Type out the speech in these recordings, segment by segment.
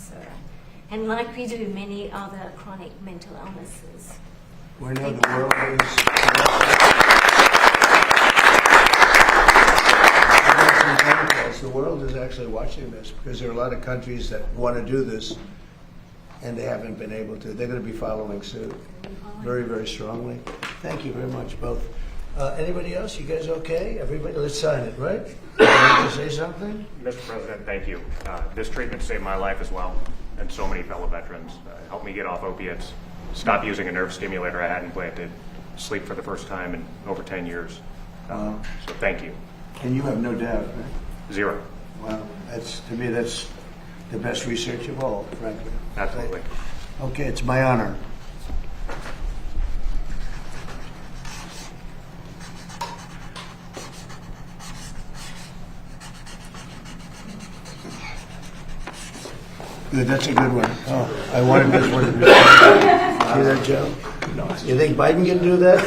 cancer, and like we do many other chronic mental illnesses. We know the world is... The world is actually watching this because there are a lot of countries that want to do this and they haven't been able to. They're going to be following suit very, very strongly. Thank you very much, both. Anybody else? You guys okay? Everybody, let's sign it, right? You want to say something? Mr. President, thank you. This treatment saved my life as well, and so many fellow veterans. Helped me get off opiates, stop using a nerve stimulator I had implanted, sleep for the first time in over 10 years. So thank you. And you have no doubt, right? Zero. Well, to me, that's the best research of all, frankly. Absolutely. Okay, it's my honor. Good, that's a good one. Oh, I wanted this one to be. See that, Joe? No. You think Biden can do that?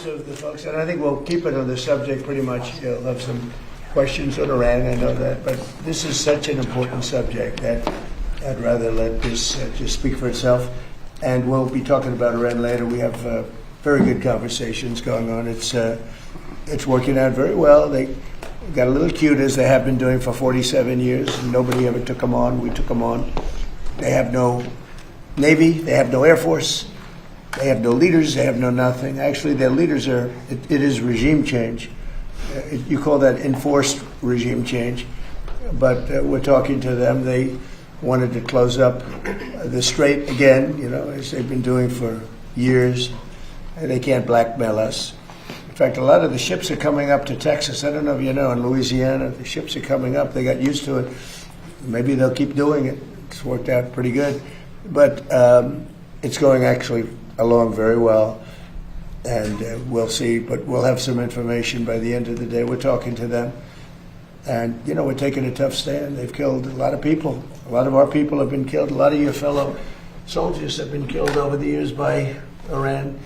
Of the folks, and I think we'll keep it on the subject pretty much. You'll have some questions on Iran, I know that, but this is such an important subject that I'd rather let this just speak for itself. And we'll be talking about Iran later. We have very good conversations going on. It's working out very well. They got a little cute, as they have been doing for 47 years. Nobody ever took them on. We took them on. They have no Navy. They have no Air Force. They have no leaders, they have no nothing. Actually, their leaders are, it is regime change. You call that enforced regime change. But we're talking to them. They wanted to close up the strait again, as they've been doing for years. And they can't blackmail us. In fact, a lot of the ships are coming up to Texas. I don't know if you know, in Louisiana, the ships are coming up. They got used to it. Maybe they'll keep doing it. It's worked out pretty good. But it's going actually along very well, and we'll see, but we'll have some information by the end of the day. We're talking to them, and we're taking a tough stand. They've killed a lot of people. A lot of our people have been killed. A lot of your fellow soldiers have been killed over the years by Iran.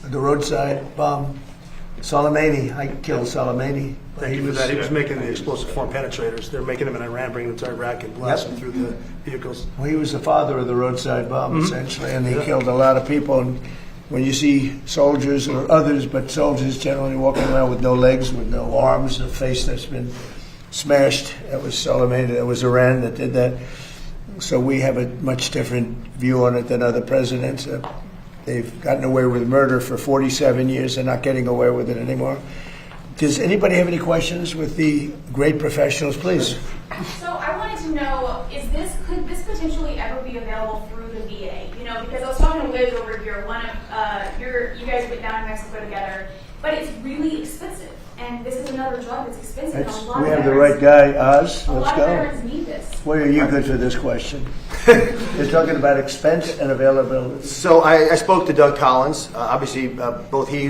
The roadside bomb. Soleimani, I killed Soleimani. Thank you for that. He was making the explosive form penetrators. They're making them in Iran, bringing them to Iraq, and blasting through the vehicles. Well, he was the father of the roadside bomb, essentially, and he killed a lot of people. And when you see soldiers or others, but soldiers generally walking around with no legs, with no arms, a face that's been smashed, that was Soleimani, that was Iran that did that. So we have a much different view on it than other presidents. They've gotten away with murder for 47 years. They're not getting away with it anymore. Does anybody have any questions with the great professionals, please? So I wanted to know, could this potentially ever be available through the VA? Because I was talking to Liz over here, you guys went down to Mexico together, but it's really expensive. And this is another drug that's expensive. We have the right guy, Oz. Let's go. A lot of veterans need this. Where are you good for this question? You're talking about expense and availability. So I spoke to Doug Collins. Obviously, both he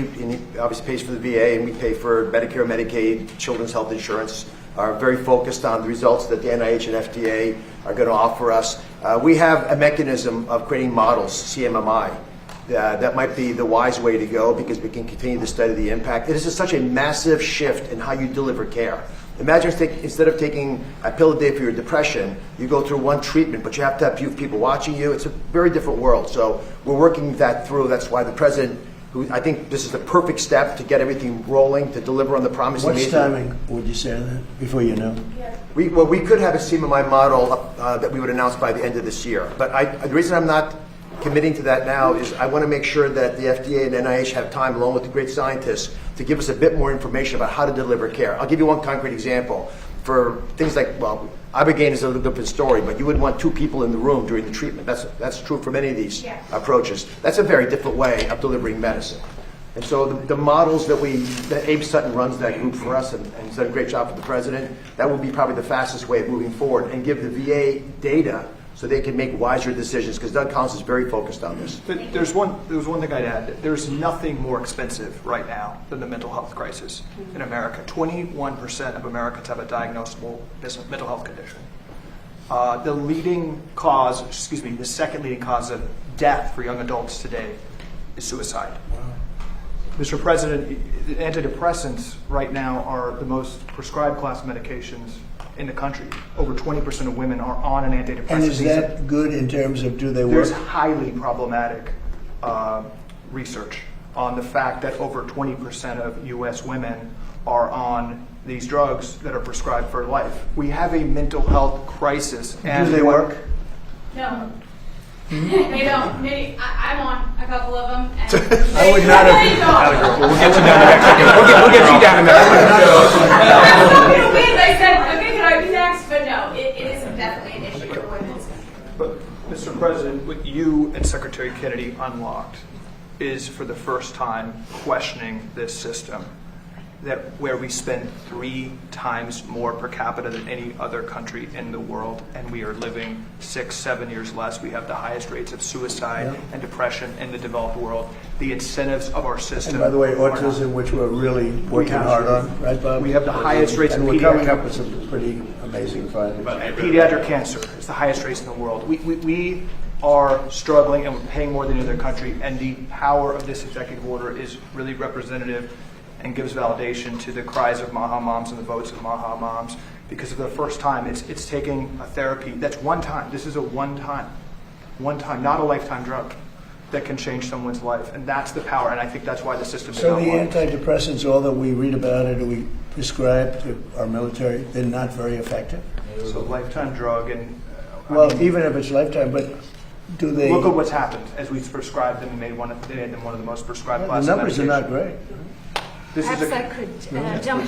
obviously pays for the VA, and we pay for Medicare, Medicaid, children's health insurance. Are very focused on the results that the NIH and FDA are going to offer us. We have a mechanism of creating models, CMMI. That might be the wise way to go because we can continue to study the impact. It is such a massive shift in how you deliver care. Imagine instead of taking a pill a day for your depression, you go through one treatment, but you have to have people watching you. It's a very different world. So we're working that through. That's why the president, who I think this is the perfect step to get everything rolling, to deliver on the promise he made. What's timing would you say on that, before you know? Yeah. We could have a CMMI model that we would announce by the end of this year. But the reason I'm not committing to that now is I want to make sure that the FDA and NIH have time, along with the great scientists, to give us a bit more information about how to deliver care. I'll give you one concrete example. For things like, ibogaína is a little different story, but you wouldn't want two people in the room during the treatment. That's true for many of these approaches. That's a very different way of delivering medicine. And so the models that Abe Sutton runs that group for us and has done a great job for the president, that will be probably the fastest way of moving forward and give the VA data so they can make wiser decisions, because Doug Collins is very focused on this. There's one thing I'd add. There's nothing more expensive right now than the mental health crisis in America. 21% of Americans have a diagnosable mental health condition. The second leading cause of death for young adults today is suicide. Mr. President, antidepressants right now are the most prescribed class of medications in the country. Over 20% of women are on an antidepressant. And is that good in terms of do they work? There's highly problematic research on the fact that over 20% of U.S. women are on these drugs that are prescribed for life. We have a mental health crisis. Do they work? No. They don't. I'm on a couple of them. And I would not have- They don't. We'll get you down in Mexico. We'll get you down in Mexico. I said, okay, can I be next? But no, it is definitely an issue for women. But, Mr. President, what you and Secretary Kennedy unlocked is for the first time questioning this system, that where we spend 3 times more per capita than any other country in the world, and we are living 6-7 years less. We have the highest rates of suicide and depression in the developed world. The incentives of our system. And by the way, are not- autism, which we're really working hard on, right, Bob? We have the highest rates of And we're coming pediatric- up with some pretty amazing findings. Pediatric cancer is the highest rates in the world. We are struggling, and we're paying more than any other country, and the power of this executive order is really representative and gives validation to the cries of Maha moms and the votes of Maha moms, because for the first time it's taking a therapy that's one time. This is a one time, not a lifetime drug that can change someone's life, and that's the power, and I think that's why the system is So not the working. antidepressants, all that we read about it, or we prescribe to our military, they're not very effective? It's a lifetime drug, and Well, even if it's lifetime, but do they? look at what's happened as we've prescribed them and made them one of the most prescribed The classes of numbers are not medication. great. This is Perhaps a- I could jump